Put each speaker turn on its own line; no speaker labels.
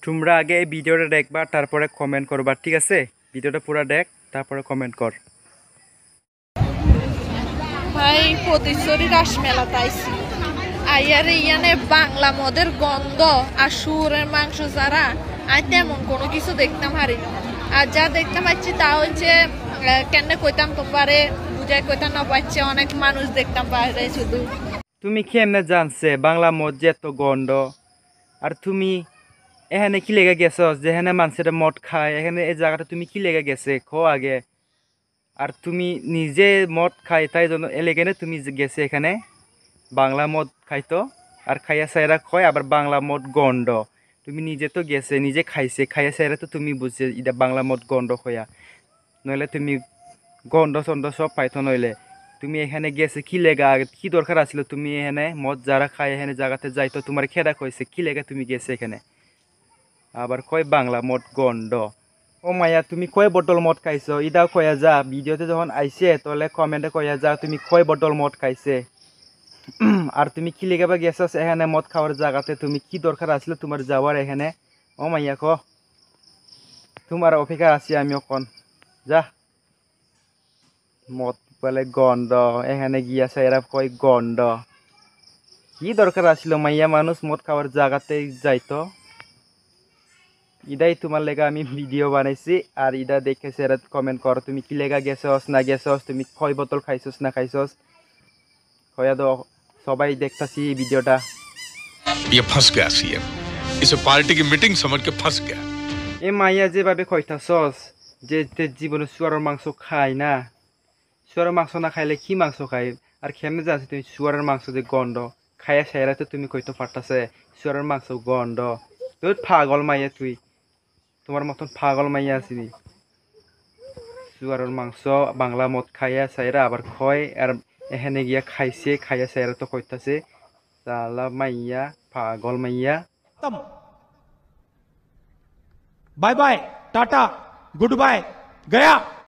তোমরা আগে এই ভিডিওটা দেখবা তারপরে কমেন্ট করবা, ঠিক আছে? ভিডিওটা পুরো দেখ তারপরে কমেন্ট কর।
ভাই প্রতিশ্বরী রাস মেলা তাইছি আইয়ারে ইয়ানে বাংলা মদের গন্ধ আর শুয়োরের মাংস ছাড়া আর তেমন কোনো কিছু দেখতাম হারি না। আর যা দেখতে পাচ্ছি তা হচ্ছে কেন কইতাম তোমারে বুঝাই কইতাম না পাচ্ছে অনেক মানুষ দেখতাম বাইরে শুধু।
তুমি কেমনে জানছে বাংলা মদ যে এত গন্ধ? আর তুমি এখানে কি লেগে গেছস যেখানে মানুষের মদ খায়, এখানে এই জায়গাটা তুমি কি লেগে গেছে খো আগে। আর তুমি নিজে মদ খাই তাই জন্য এলেগেনে তুমি গেছে এখানে বাংলা মদ খাইতো, আর খাইয়া সাইরা খয় আবার বাংলা মদ গন্ধ। তুমি নিজে তো গেছে নিজে খাইছে খাইয়া সাইরা তো তুমি বুঝছে এটা বাংলা মদ গন্ধ খয়া, নইলে তুমি গন্ধ ছন্দ সব পাইতো। নইলে তুমি এখানে গেছে কি লেগা, কি দরকার আছিল তুমি এখানে মদ যারা খায় এখানে জায়গাতে যাইতো, তোমার খেদা কইছে কি লেগা তুমি গেছে এখানে, আবার কয় বাংলা মদ গন্ধ। ও মায়া তুমি কয় বোতল মদ খাইছো ইদাও কয়া যা, ভিডিওতে যখন আইছে তাহলে কমেন্টে কয়া যা তুমি কয় বোতল মদ খাইছে। আর তুমি কি লেগে বা গেছস এখানে মদ খাওয়ার জায়গাতে, তুমি কি দরকার আছিল তোমার যাওয়ার এখানে? ও মাইয়া ক তোমার অপেক্ষা আছি আমি অকন যা। মদ বলে গন্ধ, এখানে গিয়াছে এরা কয় গন্ধ। কি দরকার আছিল মাইয়া মানুষ মদ খাওয়ার জায়গাতে যাইতো? ইদাই তোমার লেগা আমি ভিডিও বানাইছি, আর ইদা দেখেছে এরা কমেন্ট করো তুমি কি লেগা গেছস না গেছস, তুমি কয় বোতল খাইছস না খাইছস কয়া দো, সবাই দেখতাছি এই ভিডিওটা।
ये फंस गया सीएम, इसे पार्टी की मीटिंग समझ के फंस गया।
এ মাইয়া যেভাবে কইতাছস যে জীবনে শুয়ারের মাংস খায় না, শুয়ারের মাংস না খাইলে কি মাংস খাই? আর কেমনে জানছি তুমি শুয়ারের মাংস যে গন্ধ খাইয়া সাইরা তো তুমি কইতে পারতাছে শুয়ারের মাংস গন্ধ? তুই পাগল মাইয়া, তুই তোমার মতন পাগল মাইয়া আসিনি। শুয়ারের মাংস বাংলা মদ খাইয়া সাইরা আবার খয়, আর এখানে গিয়া খাইছে খাইয়া সাইরা তো কইতাছে সালা মাইয়া পাগল মাইয়া।
Bye bye tata goodbye गया।